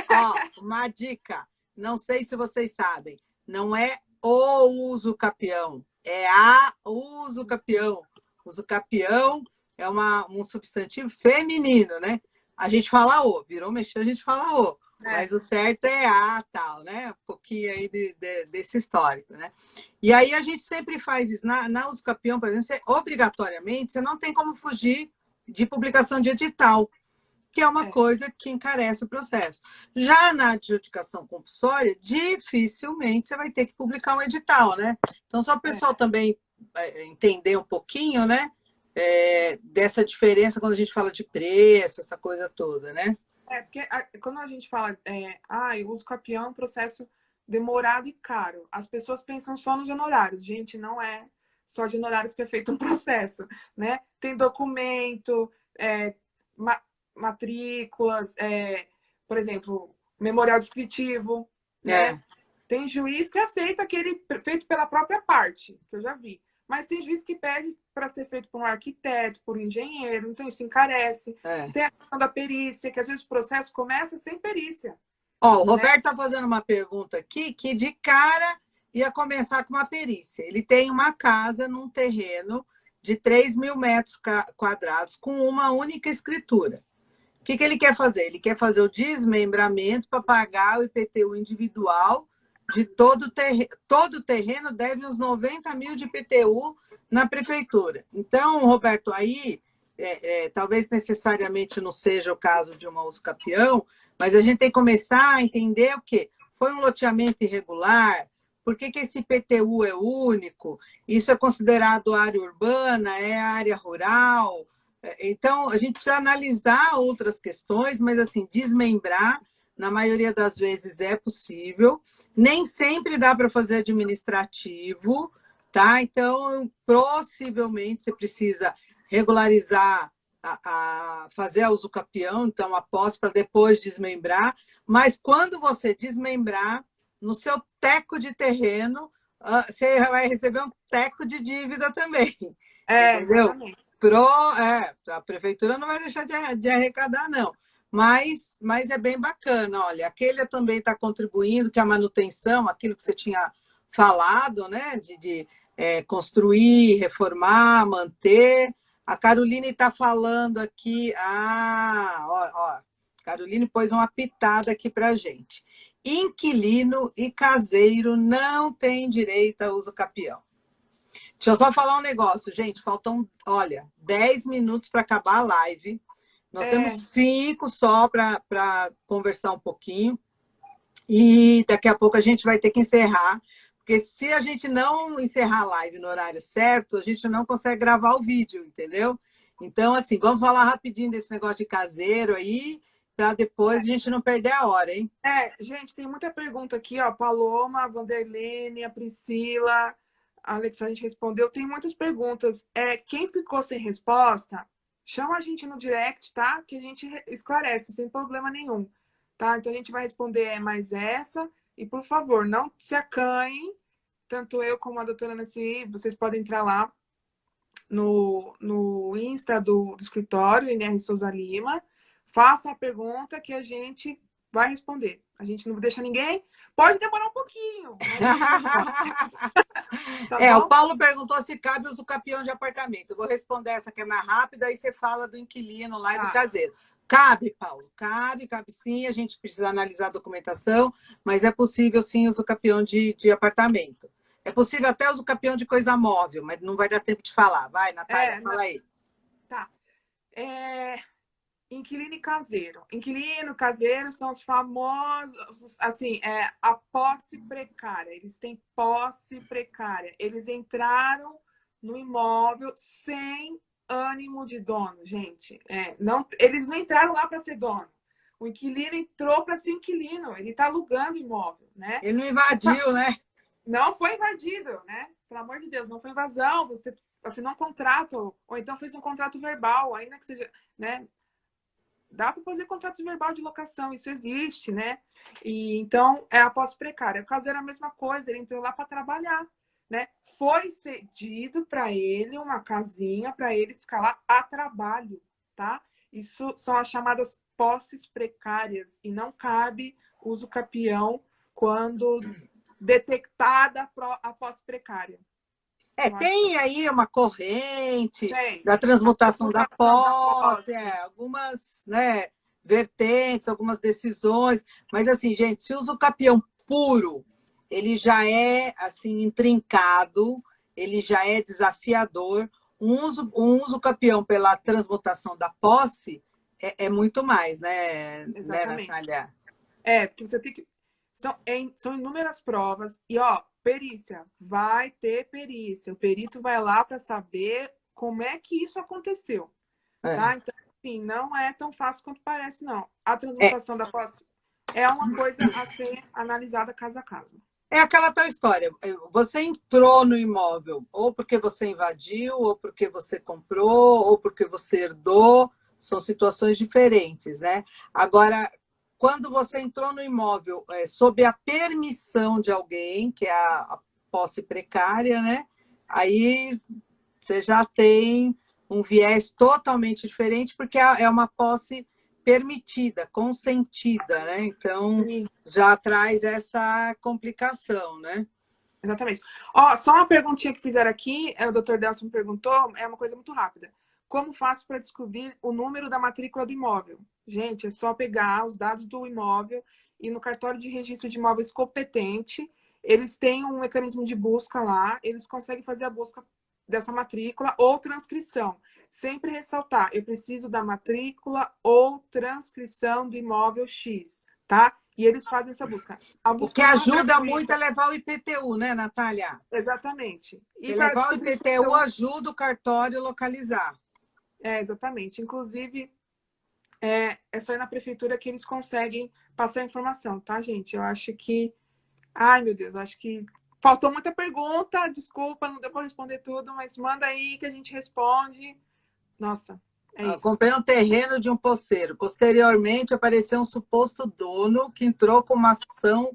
Ó, uma dica. Não sei se vocês sabem. Não é o uso capião, é a uso capião. Uso capião é um substantivo feminino, né? A gente fala o, virou mexer, a gente fala o. Mas o certo é a, tal, né? Um pouquinho aí desse histórico, né? E aí a gente sempre faz isso. Na uso capião, por exemplo, obrigatoriamente, você não tem como fugir de publicação de edital, que é uma coisa que encarece o processo. Já na adjudicação compulsória, dificilmente você vai ter que publicar um edital, né? Então, só o pessoal também entender um pouquinho, né? Dessa diferença quando a gente fala de preço, essa coisa toda, né? Porque quando a gente fala, o uso capião é um processo demorado e caro, as pessoas pensam só nos honorários. Gente, não é só de honorários que é feito um processo, né? Tem documento, matrículas, por exemplo, memorial descritivo, né? Tem juiz que aceita aquele feito pela própria parte, que eu já vi. Mas tem juiz que pede para ser feito por um arquiteto, por um engenheiro, então isso encarece. Tem a questão da perícia, que às vezes o processo começa sem perícia. Ó, o Roberto está fazendo uma pergunta aqui que de cara ia começar com uma perícia. Ele tem uma casa num terreno de 3.000 metros quadrados com uma única escritura. O que ele quer fazer? Ele quer fazer o desmembramento para pagar o IPTU individual de todo o terreno, deve uns 90 mil de IPTU na prefeitura. Então, Roberto, aí talvez necessariamente não seja o caso de uma uso capião, mas a gente tem que começar a entender o quê? Foi um loteamento irregular? Por que esse IPTU é único? Isso é considerado área urbana? É área rural? Então, a gente precisa analisar outras questões, mas, assim, desmembrar, na maioria das vezes, é possível. Nem sempre dá para fazer administrativo, tá? Então, possivelmente, você precisa regularizar, fazer a uso capião, então, a posse, para depois desmembrar. Mas, quando você desmembrar, no seu teco de terreno, você vai receber um teco de dívida também. Entendeu? Exatamente. A prefeitura não vai deixar de arrecadar, não. Mas é bem bacana. Olha, aquele também está contribuindo, que a manutenção, aquilo que você tinha falado, né? De construir, reformar, manter. A Caroline está falando aqui. Caroline pôs uma pitada aqui para a gente. Inquilino e caseiro não têm direito a uso capião. Deixa eu só falar um negócio, gente. Faltam, 10 minutos para acabar a live. Nós temos 5 só para conversar um pouquinho. E daqui a pouco a gente vai ter que encerrar. Porque se a gente não encerrar a live no horário certo, a gente não consegue gravar o vídeo, entendeu? Então, assim, vamos falar rapidinho desse negócio de caseiro aí, para depois a gente não perder a hora, hein? Gente, tem muita pergunta aqui, ó. Paloma, a Vanderlene, a Priscila... Alex, a gente respondeu. Tem muitas perguntas. Quem ficou sem resposta, chama a gente no direct, tá? Que a gente esclarece, sem problema nenhum. Tá? Então, a gente vai responder mais essa. E, por favor, não se acanhem. Tanto eu como a doutora Nancy, vocês podem entrar lá no Insta do escritório, NR Souza Lima. Façam a pergunta que a gente vai responder. A gente não deixa ninguém. Pode demorar um pouquinho. Tá o Paulo perguntou se cabe uso capião de apartamento. Eu vou responder essa que é mais rápida, aí você fala do inquilino lá e do caseiro. Cabe, Paulo, cabe sim. A gente precisa analisar a documentação, mas é possível sim uso capião de apartamento. É possível até uso capião de coisa móvel, mas não vai dar tempo de falar. Vai, Natália, fala aí. Tá. Inquilino e caseiro. Inquilino e caseiro são os famosos, assim, a posse precária. Eles têm posse precária. Eles entraram no imóvel sem ânimo de dono, gente. Eles não entraram lá para ser dono. O inquilino entrou para ser inquilino. Ele está alugando imóvel, né? Ele não invadiu, né? Não foi invadido, né? pelo amor de Deus, não foi invasão, você assinou um contrato, ou então fez um contrato verbal, ainda que seja, né? Dá para fazer contrato verbal de locação, isso existe, né? E então é a posse precária. O caso era a mesma coisa, ele entrou lá para trabalhar, né? Foi cedido para ele uma casinha para ele ficar lá a trabalho, tá? Isso são as chamadas posses precárias e não cabe uso capião quando detectada a posse precária. Tem aí uma corrente Tem. da transmutação da posse, posse. algumas, né, vertentes, algumas decisões, mas assim, gente, se usa o capião puro, ele já é assim intrincado, ele já é desafiador. Um uso capião pela transmutação da posse é muito mais, né, Exatamente. Natália? Porque você tem que. São inúmeras provas. E, ó, perícia. Vai ter perícia. O perito vai lá para saber como é que isso aconteceu. Tá? Então, assim, não é tão fácil quanto parece, não. A transmutação da posse é uma coisa a ser analisada caso a caso. É aquela tal história. Você entrou no imóvel ou porque você invadiu, ou porque você comprou, ou porque você herdou. São situações diferentes, né? Agora, quando você entrou no imóvel sob a permissão de alguém, que é a posse precária, né? Aí você já tem um viés totalmente diferente, porque é uma posse permitida, consentida, né? Então, já traz essa complicação, né? Exatamente. Ó, só uma perguntinha que fizeram aqui, o Dr. Delson perguntou, é uma coisa muito rápida. Como faço para descobrir o número da matrícula do imóvel? Gente, é só pegar os dados do imóvel e no cartório de registro de imóveis competente, eles têm um mecanismo de busca lá, eles conseguem fazer a busca dessa matrícula ou transcrição. Sempre ressaltar, eu preciso da matrícula ou transcrição do imóvel X, tá? E eles fazem essa busca. O que ajuda muito é levar o IPTU, né, Natália? Exatamente. E levar o IPTU ajuda o cartório a localizar. Exatamente. Inclusive, é só ir na prefeitura que eles conseguem passar a informação, tá, gente? Eu acho que... Ai, meu Deus, acho que faltou muita pergunta. Desculpa, não deu para responder tudo, mas manda aí que a gente responde. Nossa, é isso. Comprei um terreno de um poceiro. Posteriormente, apareceu um suposto dono que entrou com uma ação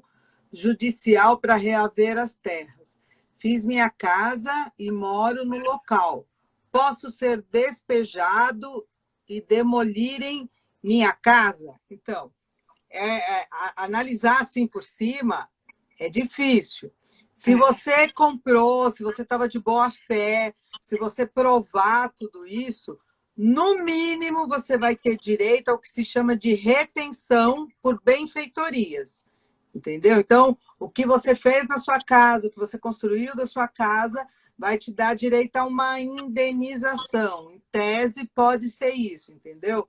judicial para reaver as terras. Fiz minha casa e moro no local. Posso ser despejado e demolirem minha casa? Então, analisar assim por cima é difícil. Se você comprou, se você estava de boa fé, se você provar tudo isso, no mínimo você vai ter direito ao que se chama de retenção por benfeitorias. Entendeu? Então, o que você fez na sua casa, o que você construiu da sua casa, vai te dar direito a uma indenização. Em tese, pode ser isso, entendeu?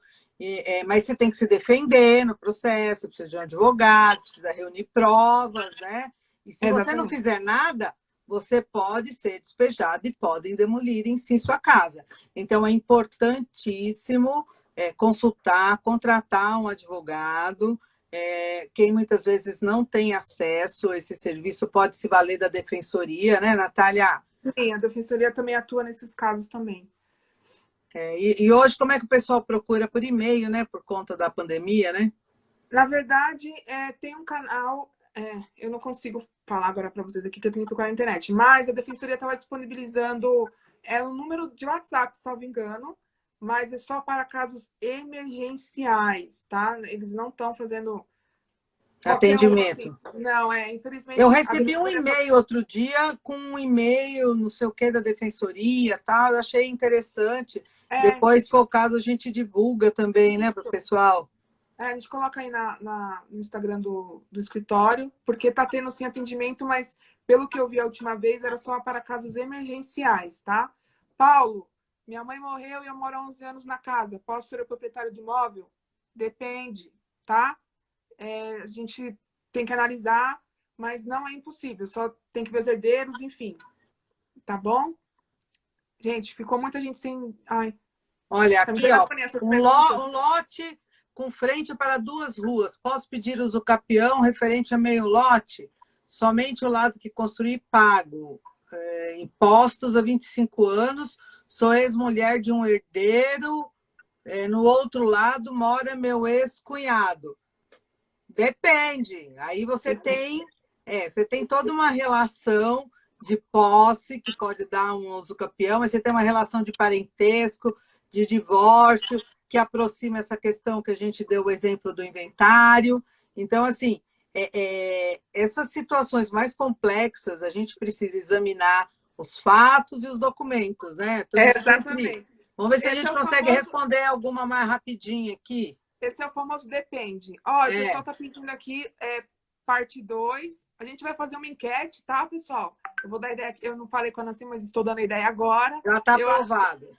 Mas você tem que se defender no processo, precisa de um advogado, precisa reunir provas, né? E se você não fizer nada, você pode ser despejado e podem demolir em si sua casa. Então, é importantíssimo consultar, contratar um advogado. Quem muitas vezes não tem acesso a esse serviço pode se valer da defensoria, né, Natália? Sim, a defensoria também atua nesses casos também. E hoje, como é que o pessoal procura por e-mail, né? Por conta da pandemia, né? Na verdade, tem um canal, eu não consigo falar agora para vocês aqui que eu tenho que procurar na internet, mas a defensoria estava disponibilizando um número de WhatsApp, salvo engano, mas é só para casos emergenciais, tá? Eles não estão fazendo atendimento. Não, infelizmente. Eu recebi um e-mail outro dia com um e-mail, não sei o que, da defensoria, tal. Eu achei interessante. Depois, se for o caso, a gente divulga também, né, para o pessoal. A gente coloca aí no Instagram do escritório, porque está tendo sim atendimento, mas pelo que eu vi a última vez, era só para casos emergenciais, tá? Paulo, minha mãe morreu e eu moro há 11 anos na casa. Posso ser o proprietário do imóvel? Depende, tá? A gente tem que analisar, mas não é impossível, só tem que ver os herdeiros, enfim. Tá bom? Gente, ficou muita gente sem... Ai. Olha, aqui, ó, um lote com frente para 2 ruas. Posso pedir uso capião referente a meio lote? Somente o lado que construí pago. em postos há 25 anos, sou ex-mulher de um herdeiro, no outro lado mora meu ex-cunhado. Depende. Aí você tem toda uma relação de posse que pode dar um uso capião, mas você tem uma relação de parentesco, de divórcio, que aproxima essa questão que a gente deu o exemplo do inventário. Então, assim, essas situações mais complexas, a gente precisa examinar os fatos e os documentos, né? Tudo sempre. Exatamente. Vamos ver se a Esse gente é o consegue famoso, responder alguma mais rapidinho aqui. esse é o famoso depende. Ó, o pessoal É, tá pedindo aqui parte 2. A gente vai fazer uma enquete, tá, pessoal? Eu vou dar ideia, eu não falei quando assim, mas estou dando a ideia agora. já está Eu acho que aprovado.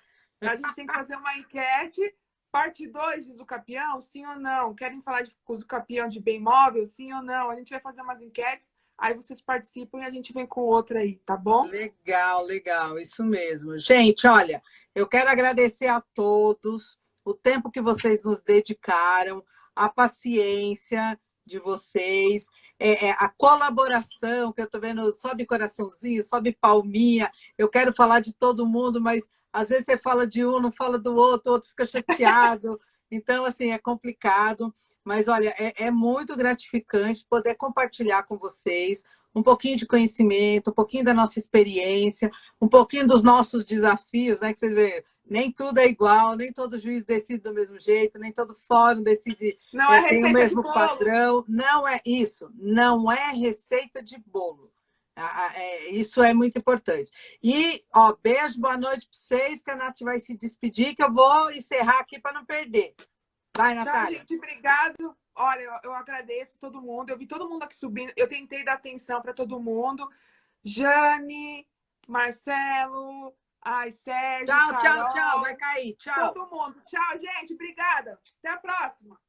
a gente tem que fazer uma enquete. Parte 2 de Usucapião, sim ou não? Querem falar de Usucapião de bem móvel, sim ou não? A gente vai fazer umas enquetes, aí vocês participam e a gente vem com outra aí, tá bom? Legal, legal, isso mesmo. Gente, olha, eu quero agradecer a todos o tempo que vocês nos dedicaram, a paciência de vocês, a colaboração, que eu estou vendo, sobe coraçãozinho, sobe palminha. Eu quero falar de todo mundo, mas às vezes você fala de um, não fala do outro, o outro fica chateado. Então, assim, é complicado. Mas, olha, é muito gratificante poder compartilhar com vocês um pouquinho de conhecimento, um pouquinho da nossa experiência, um pouquinho dos nossos desafios, né? Que vocês veem, nem tudo é igual, nem todo juiz decide do mesmo jeito, nem todo fórum decide, Não é tem o receita de mesmo bolo. padrão. Não é isso, não é receita de bolo. Isso é muito importante. E, ó, beijo, boa noite para vocês, que a Nath vai se despedir, que eu vou encerrar aqui para não perder. Vai, Tchau, Natália. gente. Obrigado. Olha, eu agradeço todo mundo. Eu vi todo mundo aqui subindo. Eu tentei dar atenção para todo mundo. Jane, Marcelo, ai, Sérgio, Tchau, tchau, tchau. Vai Carol, cair. Tchau. todo mundo. Tchau, gente. Obrigada. Até a próxima.